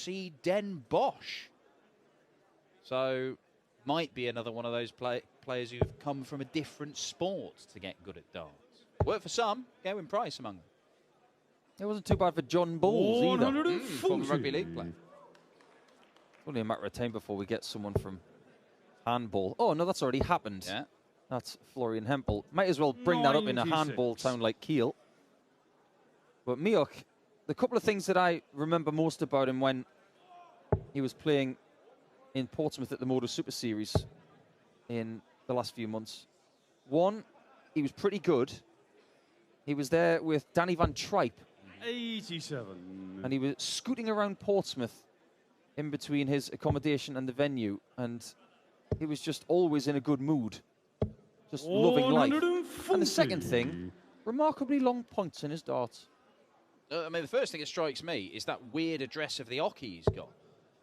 See Den Bosch. So might be another one of those players who've come from a different sport to get good at darts. Worked for some, Gerwyn Price among them. It wasn't too bad for John Bowles either. Former rugby league player. Only a matter of time before we get someone from handball. Oh, no, that's already happened. Yeah. That's Florian Hempel. Might as well bring that up in a handball town like Kiel. But Mioch, the couple of things that I remember most about him when he was playing in Portsmouth at the Motor Super Series in the last few months. One, he was pretty good. He was there with Danny Van Tripe. 87. And he was scooting around Portsmouth in between his accommodation and the venue. And he was just always in a good mood. Just loving life. And the second thing, remarkably long points in his darts. I mean, the first thing that strikes me is that weird address of the oche he's got.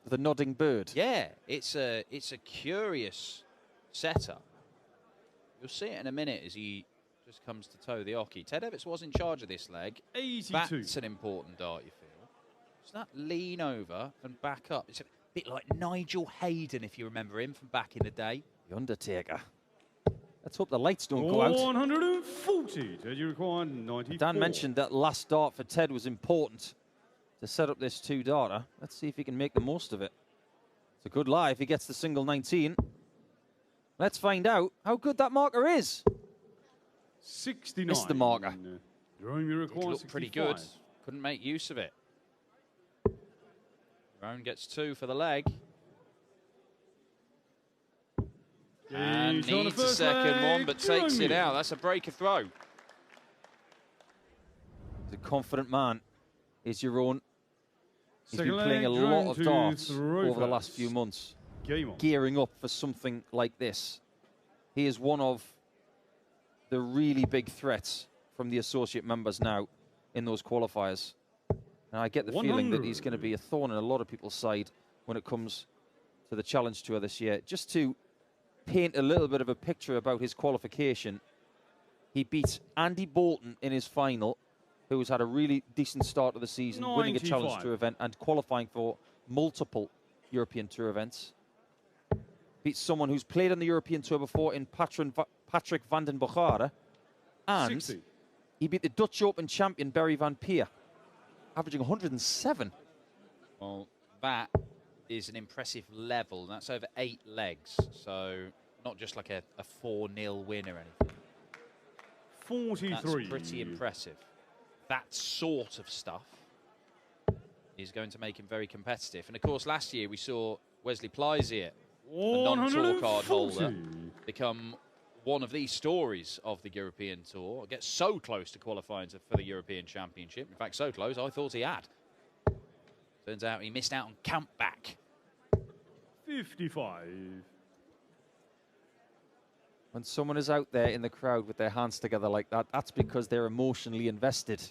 The nodding bird. Yeah, it's a curious setup. You'll see it in a minute as he just comes to toe the oche. Ted Evetts was in charge of this leg. 82. That's an important dart, you feel. Just that lean over and back up. It's a bit like Nigel Hayden, if you remember him from back in the day. The Undertaker. Let's hope the lights don't go out. 140. Ted, you require 94. Dan mentioned that last dart for Ted was important to set up this two-darter. Let's see if he can make the most of it. It's a good lie if he gets the single 19. Let's find out how good that marker is. 69. Missed the marker. Jeroen, you require It looked pretty good. Couldn't make use of it. Jeroen gets 2 for the leg. And needs a second one, but takes it out. That's a breaker throw. He's a confident man, is Jeroen. He's been playing a lot of darts over the last few months, gearing up for something like this. He is one of the really big threats from the associate members now in those qualifiers. And I get the feeling that he's going to be a thorn in a lot of people's side when it comes to the Challenge Tour this year. Just to paint a little bit of a picture about his qualification, he beat Andy Bolton in his final, who's had a really decent start of the season, winning a Challenge Tour event and qualifying for multiple European Tour events. Beats someone who's played on the European Tour before in Patrick van den Bochara. And 60. He beat the Dutch Open champion, Barry van Peer, averaging 107. Well, that is an impressive level. That's over 8 legs, so not just like a 4-0 win or anything. 43. That's pretty impressive. That sort of stuff is going to make him very competitive. And of course, last year we saw Wesley Plysier, a non-tour card holder, become one of these stories of the European Tour. Get so close to qualifying for the European Championship. In fact, so close, I thought he had. Turns out he missed out on Campback. 55. When someone is out there in the crowd with their hands together like that, that's because they're emotionally invested.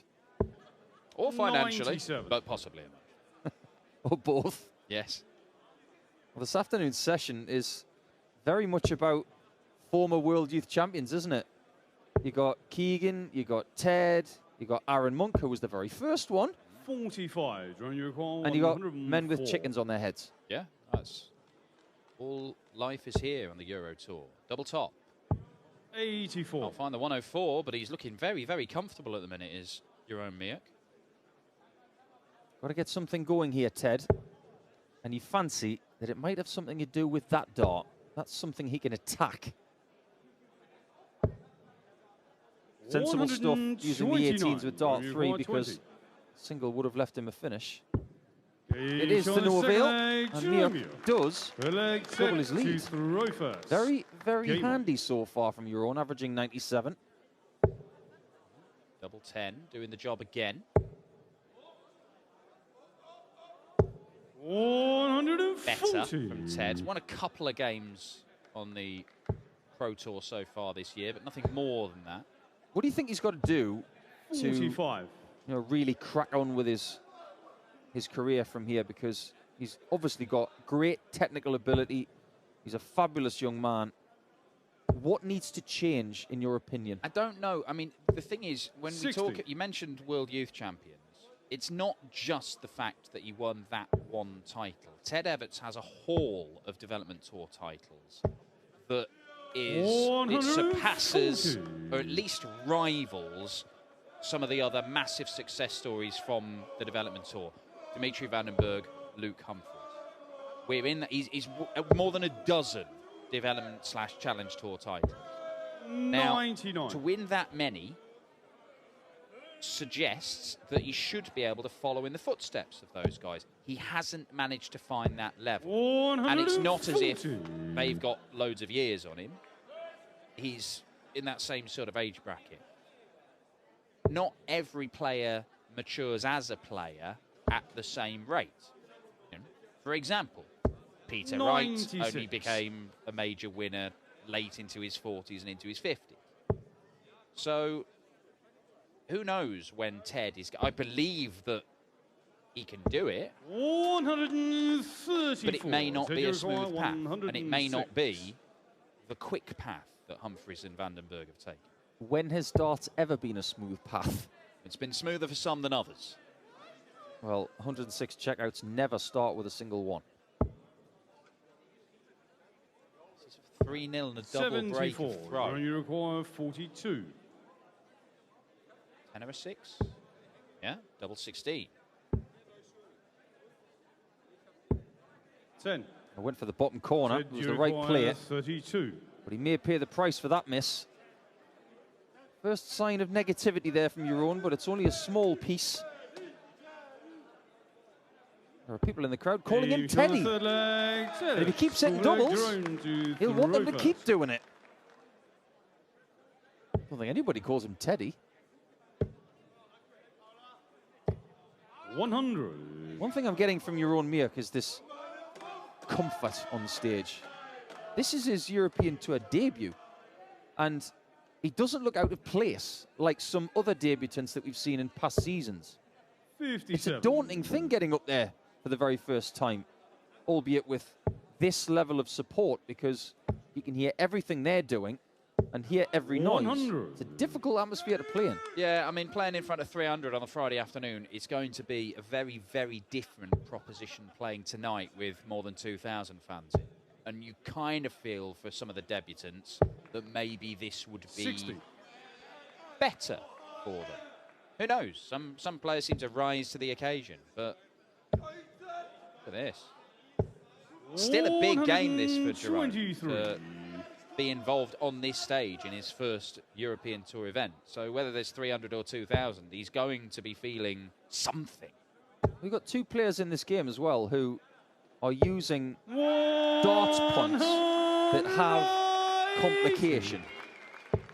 Or financially, 97. but possibly. Or both. Yes. Well, this afternoon's session is very much about former World Youth Champions, isn't it? You got Keegan, you got Ted, you got Aaron Monk, who was the very first one. 45. And you got men with chickens on their heads. Yeah, that's all life is here on the Euro Tour. Double top. 84. I'll find the 104, but he's looking very, very comfortable at the minute, is Jeroen Mioch. Got to get something going here, Ted. And you fancy that it might have something to do with that dart. That's something he can attack. Sensible stuff using the 18s with dart 3 because single would have left him a finish. It is to no avail, and Mioch does double his lead. Very, very handy so far from Jeroen, averaging 97. Double 10, doing the job again. 140. Better from Ted. Won a couple of games on the Pro Tour so far this year, but nothing more than that. What do you think he's got to do to 45. really crack on with his career from here? Because he's obviously got great technical ability. He's a fabulous young man. What needs to change, in your opinion? I don't know. I mean, the thing is, when 60. we talk, you mentioned World Youth Champions. it's not just the fact that he won that one title. Ted Evetts has a haul of development tour titles that it surpasses, or at least rivals, some of the other massive success stories from the development tour. Dimitri Vandenberg, Luke Humphries. We're in. He's more than a dozen development/challenge tour titles. Now, 99. to win that many suggests that he should be able to follow in the footsteps of those guys. He hasn't managed to find that level. And it's not as if they've got loads of years on him. He's in that same sort of age bracket. Not every player matures as a player at the same rate. For example, Peter Wright only became a major winner late into his 40s and into his 50s. So who knows when Ted is... I believe that he can do it. 134. But it may not be a smooth path. And it may not be the quick path that Humphries and Vandenberg have taken. When has darts ever been a smooth path? It's been smoother for some than others. Well, 106 checkouts never start with a single one. 3-0 and a double break of throw. And you require 42. 10 or a 6. Yeah, double 16. 10. I went for the bottom corner. It was the right play. 32. But he may pay the price for that miss. First sign of negativity there from Jeroen, but it's only a small piece. There are people in the crowd calling him Teddy. And if he keeps hitting doubles, he'll want them to keep doing it. I don't think anybody calls him Teddy. 100. One thing I'm getting from Jeroen Mioch is this comfort on the stage. This is his European Tour debut. And he doesn't look out of place like some other debutants that we've seen in past seasons. 57. It's a daunting thing getting up there for the very first time, albeit with this level of support, because you can hear everything they're doing and hear every noise. 100. It's a difficult atmosphere to play in. Yeah, I mean, playing in front of 300 on a Friday afternoon, it's going to be a very, very different proposition playing tonight with more than 2,000 fans in. And you kind of feel for some of the debutants that maybe this would be 60. better for them. Who knows? Some players seem to rise to the occasion, but look at this. Still a big game, this, for Jeroen, to be involved on this stage in his first European Tour event. So whether there's 300 or 2,000, he's going to be feeling something. We've got two players in this game as well who are using darts points that have complication.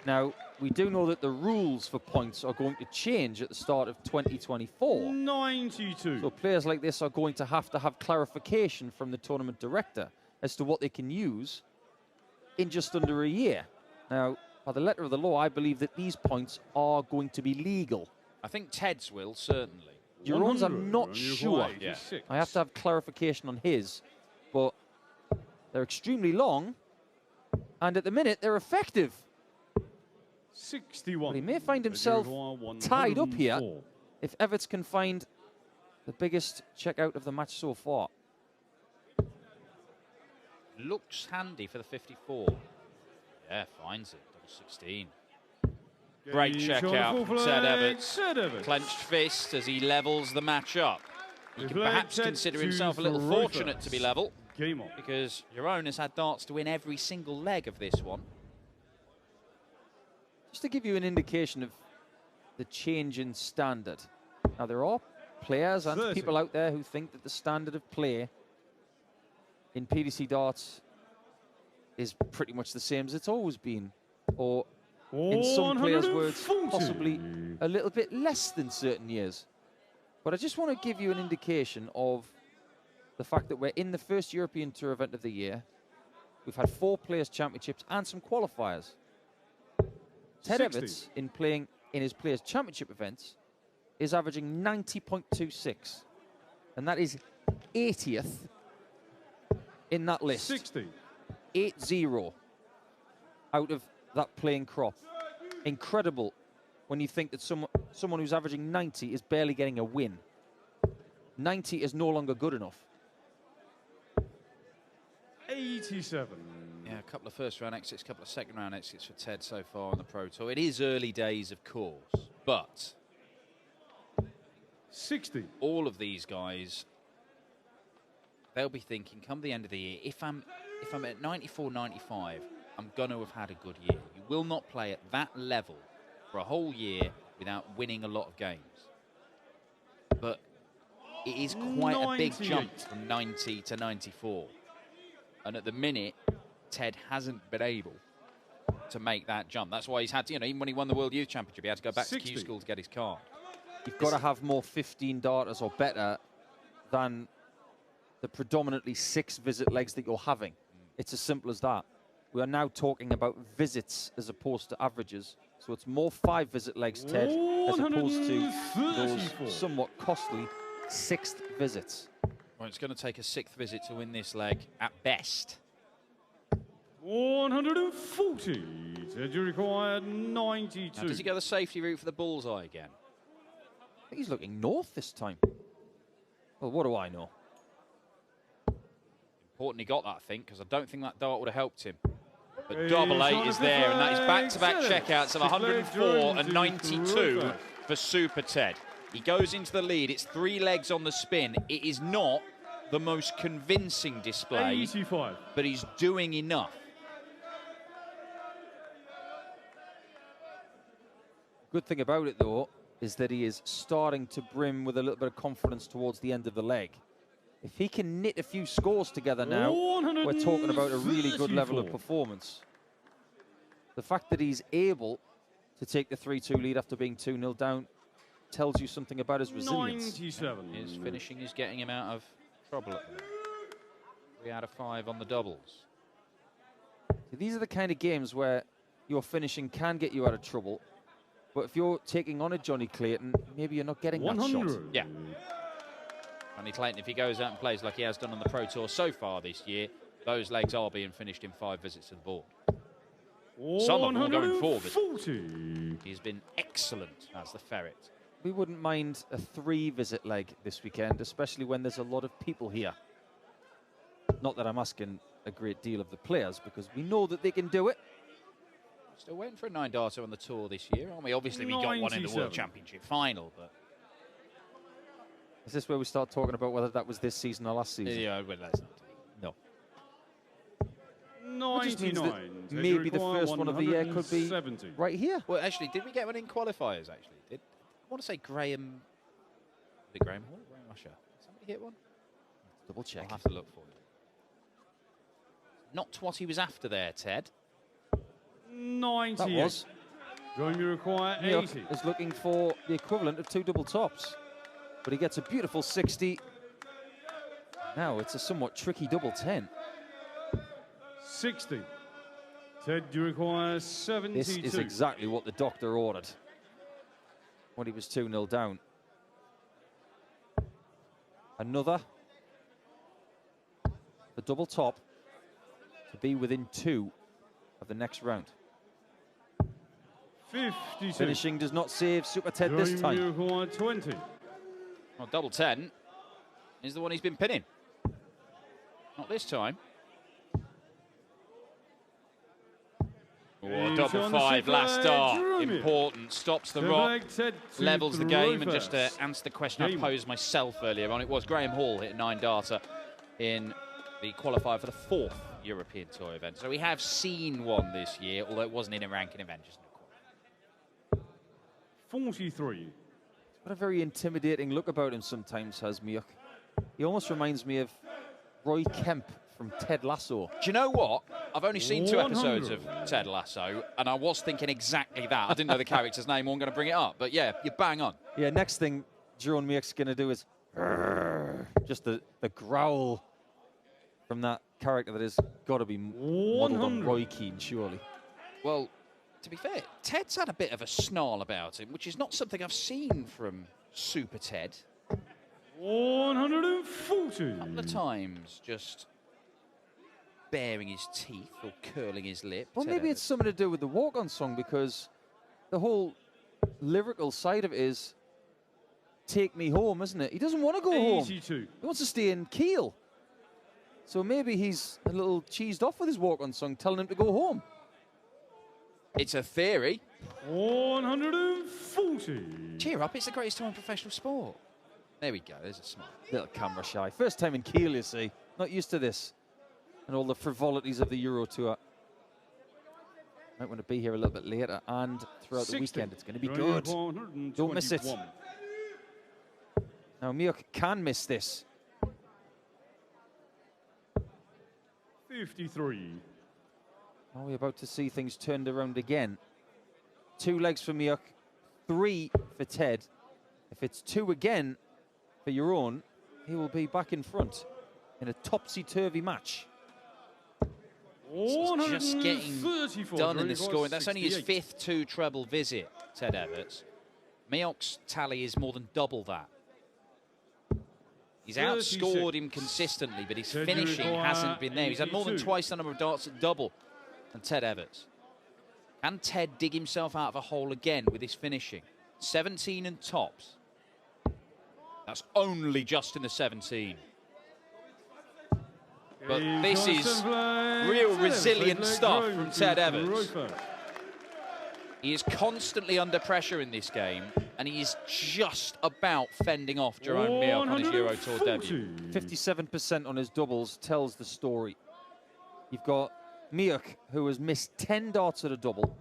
Now, we do know that the rules for points are going to change at the start of 2024. 92. So players like this are going to have clarification from the tournament director as to what they can use in just under a year. Now, by the letter of the law, I believe that these points are going to be legal. I think Ted's will, certainly. Jeroen's, I'm not sure. Yeah. I have to have clarification on his, but they're extremely long, and at the minute, they're effective. 61. But he may find himself tied up here if Evetts can find the biggest checkout of the match so far. Looks handy for the 54. Yeah, finds it. Double 16. Great checkout from Ted Evetts. Clenched fist as he levels the match up. He can perhaps consider himself a little fortunate to be level, because Jeroen has had darts to win every single leg of this one. Just to give you an indication of the change in standard. Now, there are players and people out there who think that the standard of play in PDC darts is pretty much the same as it's always been, or in some players' words, possibly a little bit less than certain years. But I just want to give you an indication of the fact that we're in the first European Tour event of the year. We've had 4 Players' Championships and some qualifiers. Ted Evetts, in playing in his Players' Championship events, is averaging 90.26. And that is 80th in that list. 60. 8-0 out of that playing crop. Incredible when you think that someone who's averaging 90 is barely getting a win. 90 is no longer good enough. 87. Yeah, a couple of first-round exits, a couple of second-round exits for Ted so far on the Pro Tour. It is early days, of course, but 60. all of these guys, they'll be thinking, come the end of the year, if I'm at 94, 95, I'm going to have had a good year. You will not play at that level for a whole year without winning a lot of games. But it is quite a big jump from 90 to 94. And at the minute, Ted hasn't been able to make that jump. That's why he's had to, even when he won the World Youth Championship, he had to go back 60. to Q School to get his card. You've got to have more 15 darters or better than the predominantly 6 visit legs that you're having. It's as simple as that. We are now talking about visits as opposed to averages. So it's more 5 visit legs, Ted, as opposed to those somewhat costly 6th visits. Well, it's going to take a 6th visit to win this leg at best. 140. Ted, you require 92. Now, does he go the safety route for the bullseye again? I think he's looking north this time. Well, what do I know? Important he got that, I think, because I don't think that dart would have helped him. But double 8 is there, and that is back-to-back checkouts of 104 and 92 for Super Ted. He goes into the lead. It's 3 legs on the spin. It is not the most convincing display, 85. but he's doing enough. Good thing about it, though, is that he is starting to brim with a little bit of confidence towards the end of the leg. If he can knit a few scores together now, we're talking about a really good level of performance. The fact that he's able to take the 3-2 lead after being 2-0 down tells you something about his resilience. 97. His finishing is getting him out of trouble at the moment. 3 out of 5 on the doubles. So these are the kind of games where your finishing can get you out of trouble. But if you're taking on a Johnny Clayton, maybe you're not getting that shot. Yeah. Johnny Clayton, if he goes out and plays like he has done on the Pro Tour so far this year, those legs are being finished in 5 visits to the board. Some of them are going forward. He's been excellent as the ferret. We wouldn't mind a 3-visit leg this weekend, especially when there's a lot of people here. Not that I'm asking a great deal of the players, because we know that they can do it. Still waiting for a 9-darter on the tour this year, aren't we? Obviously, we got one in the World Championship final, but... Is this where we start talking about whether that was this season or last season? Yeah, well, that's not. No. 99. Maybe the first one of the year could be 70. right here. Well, actually, did we get one in qualifiers, actually? I want to say Graham... Was it Graham Hall? Graham Usher? Somebody hit one? Double check. I'll have to look for it. Not what he was after there, Ted. 90. That was. Join you require 80. Mioch is looking for the equivalent of 2 double tops. But he gets a beautiful 60. Now it's a somewhat tricky double 10. 60. Ted, you require 72. This is exactly what the doctor ordered when he was 2-0 down. Another. The double top to be within 2 of the next round. 56. Finishing does not save Super Ted this time. You require 20. Well, double 10 is the one he's been pinning. Not this time. Oh, double 5 last start. Important. Stops the rock. Levels the game. And just to answer the question I posed myself earlier on, it was Graham Hall hit a 9-darter in the qualifier for the 4th European Tour event. So we have seen one this year, although it wasn't in a ranking event, just in a qualifier. 43. What a very intimidating look about him sometimes has Mioch. He almost reminds me of Roy Kemp from Ted Lasso. Do you know what? I've only seen 2 episodes of Ted Lasso, and I was thinking exactly that. I didn't know the character's name, I wasn't going to bring it up. But yeah, you're bang on. Yeah, next thing Jeroen Mioch's going to do is just the growl from that character that has got to be modelled on Roy Keane, surely. Well, to be fair, Ted's had a bit of a snarl about him, which is not something I've seen from Super Ted. 140. A couple of times, just baring his teeth or curling his lip. Well, maybe it's something to do with the walk-on song, because the whole lyrical side of it is take me home, isn't it? He doesn't want to go home. He wants to stay in Kiel. So maybe he's a little cheesed off with his walk-on song, telling him to go home. It's a theory. 140. Cheer up, it's the greatest time in professional sport. There we go, there's a smile. Little camera shy. First time in Kiel, you see. Not used to this. And all the frivolities of the Euro Tour. Might want to be here a little bit later and throughout the weekend. It's going to be good. Don't miss it. Now, Mioch can miss this. 53. Are we about to see things turned around again? 2 legs for Mioch, 3 for Ted. If it's 2 again for Jeroen, he will be back in front in a topsy-turvy match. He's just getting done in the scoring. That's only his 5th 2-treble visit, Ted Evetts. Mioch's tally is more than double that. He's outscored him consistently, but his finishing hasn't been there. He's had more than twice the number of darts at double than Ted Evetts. Can Ted dig himself out of a hole again with his finishing? 17 and tops. That's only just in the 17. But this is real resilient stuff from Ted Evetts. He is constantly under pressure in this game, and he is just about fending off Jeroen Mioch on his Euro Tour debut. 57% on his doubles tells the story. You've got Mioch, who has missed 10 darts at a double.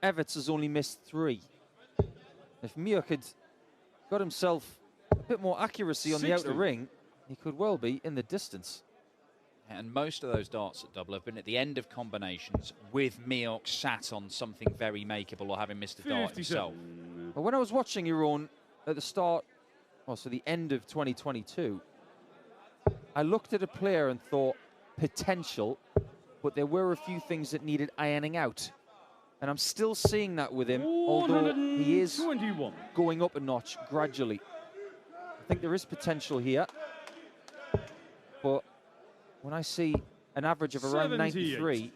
Evetts has only missed 3. If Mioch had got himself a bit more accuracy on the outer ring, he could well be in the distance. And most of those darts at double have been at the end of combinations with Mioch sat on something very makeable or having missed a dart himself. But when I was watching Jeroen at the start, so the end of 2022, I looked at a player and thought potential, but there were a few things that needed ironing out. And I'm still seeing that with him, although he is going up a notch gradually. I think there is potential here, but when I see an average of around 93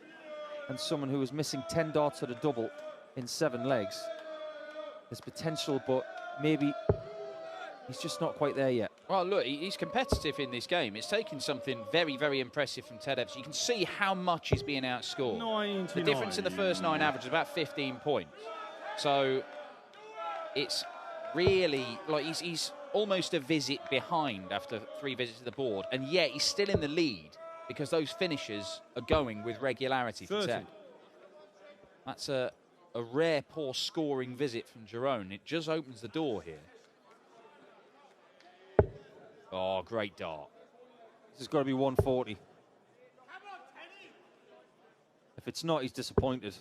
and someone who is missing 10 darts at a double in 7 legs, there's potential, but maybe he's just not quite there yet. Well, look, he's competitive in this game. It's taken something very, very impressive from Ted Evetts. You can see how much he's being outscored. 99. The difference in the first 9 average is about 15 points. So it's really, like, he's almost a visit behind after 3 visits to the board, and yet he's still in the lead because those finishes are going with regularity for Ted. That's a rare poor scoring visit from Jeroen. It just opens the door here. Oh, great dart. This has got to be 140. If it's not, he's disappointed.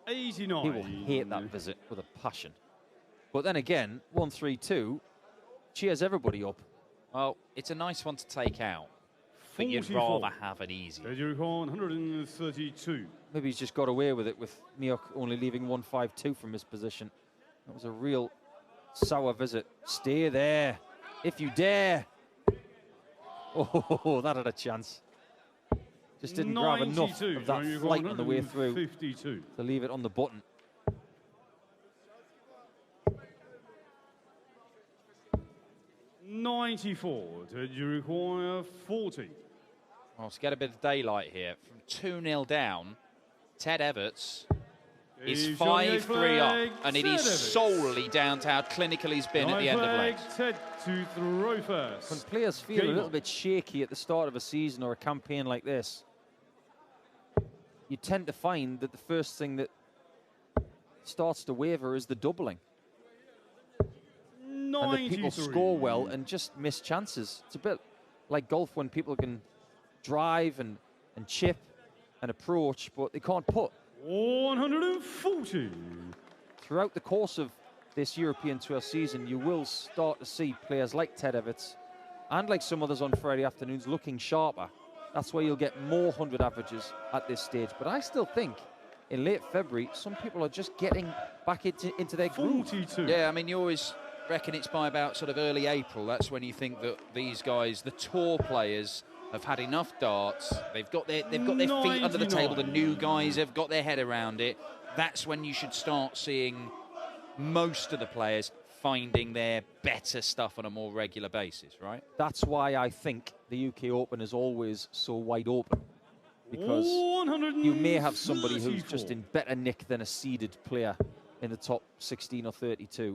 89. He will hate that visit with a passion. But then again, 132 cheers everybody up. Well, it's a nice one to take out, but you'd rather have it easy. 132. Maybe he's just got away with it with Mioch only leaving 152 from his position. That was a real sour visit. Stay there, if you dare. Oh, that had a chance. Just didn't grab enough of that flight on the way through 52. to leave it on the button. $94. Did you require 40? Well, to get a bit of daylight here, from 2-0 down, Ted Evetts is 5-3 up, and it is solely down to how clinical he's been at the end of legs. Ted to throw first. When players feel a little bit shaky at the start of a season or a campaign like this, you tend to find that the first thing that starts to waver is the doubling. And that people score well and just miss chances. It's a bit like golf when people can drive and chip and approach, but they can't put. 140. Throughout the course of this European Tour season, you will start to see players like Ted Evetts and like some others on Friday afternoons looking sharper. That's where you'll get more 100 averages at this stage. But I still think in late February, some people are just getting back into their groove. 42. Yeah, I mean, you always reckon it's by about sort of early April. That's when you think that these guys, the tour players, have had enough darts. They've got their feet under the table. The new guys have got their head around it. That's when you should start seeing most of the players finding their better stuff on a more regular basis, right? That's why I think the UK Open is always so wide open. Because you may have somebody who's just in better nick than a seeded player in the top 16 or 32.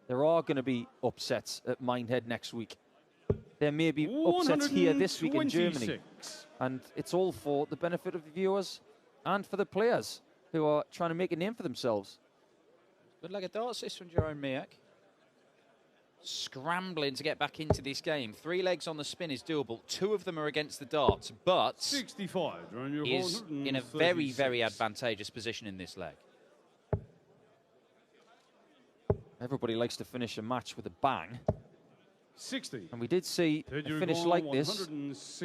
There are going to be upsets at Minehead next week. There may be upsets here this week in Germany. And it's all for the benefit of the viewers and for the players who are trying to make a name for themselves. Good leg of darts this from Jeroen Mioch. Scrambling to get back into this game. 3 legs on the spin is doable. 2 of them are against the darts, but 65, is in a very, very advantageous position in this leg. Everybody likes to finish a match with a bang. 60. And we did see a finish like this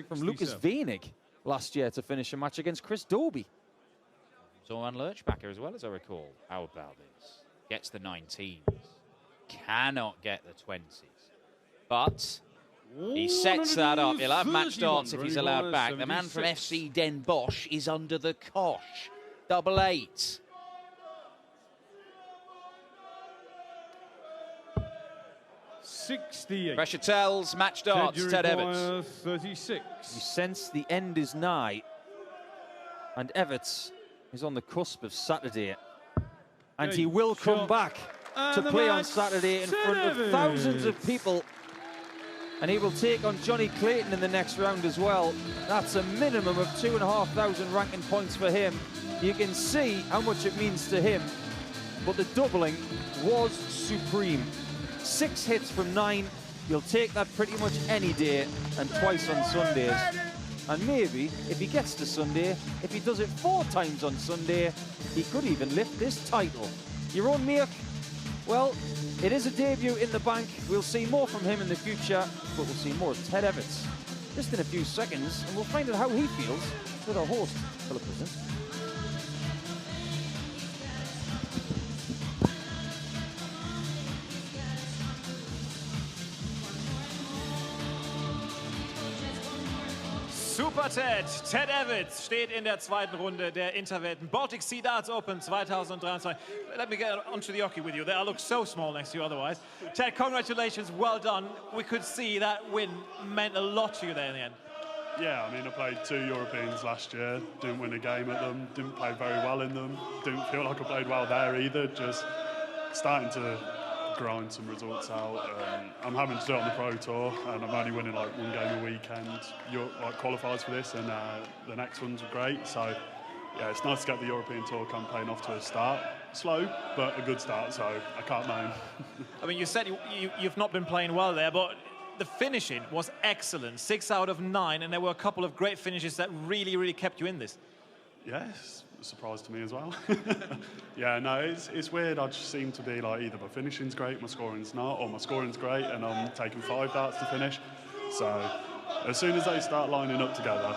from Lucas Wenig last year to finish a match against Chris Dobie. Zoran Lurchbacker as well, as I recall. How about this? Gets the 19s. Cannot get the 20s. But he sets that up. He'll have match darts if he's allowed back. The man from FC Den Bosch is under the cosh. 88. Pressure tells, match darts, Ted Evetts. 36. You sense the end is nigh. And Evetts is on the cusp of Saturday. And he will come back to play on Saturday in front of thousands of people. And he will take on Johnny Clayton in the next round as well. That's a minimum of 2,500 ranking points for him. You can see how much it means to him. But the doubling was supreme. 6 hits from 9. You'll take that pretty much any day, and twice on Sundays. And maybe, if he gets to Sunday, if he does it 4 times on Sunday, he could even lift this title. Jeroen Mioch, well, it is a debut in the bank. We'll see more from him in the future, but we'll see more of Ted Evetts just in a few seconds, and we'll find out how he feels with our host, Philip Present. Super Ted Evetts steht in der zweiten Runde der Interwelten Baltic Sea Darts Open 2023. Let me get onto the hockey with you. I look so small next to you otherwise. Ted, congratulations, well done. We could see that win meant a lot to you there in the end. Yeah, I mean, I played 2 Europeans last year, didn't win a game at them, didn't play very well in them, didn't feel like I played well there either, just starting to grind some results out. I'm having to do it on the Pro Tour, and I'm only winning like 1 game a weekend. Like qualifiers for this, and the next ones are great. So yeah, it's nice to get the European Tour campaign off to a start. Slow, but a good start, so I can't moan. I mean, you said you've not been playing well there, but the finishing was excellent. 6 out of 9, and there were a couple of great finishes that really, really kept you in this. Yes. Surprise to me as well. Yeah, no, it's weird. I just seem to be like either my finishing's great, my scoring's not, or my scoring's great and I'm taking 5 darts to finish. So as soon as they start lining up together,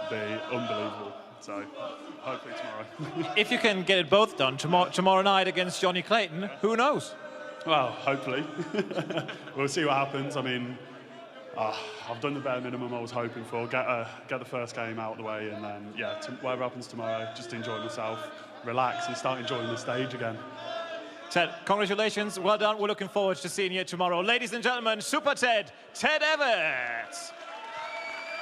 it'll be unbelievable. So hopefully tomorrow. If you can get it both done tomorrow night against Johnny Clayton, who knows? Well, hopefully. We'll see what happens. I mean, I've done the bare minimum I was hoping for. Get the first game out of the way, and then, yeah, whatever happens tomorrow, just enjoy myself, relax, and start enjoying the stage again. Ted, congratulations. Well done. We're looking forward to seeing you tomorrow. Ladies and gentlemen, Super Ted Evetts.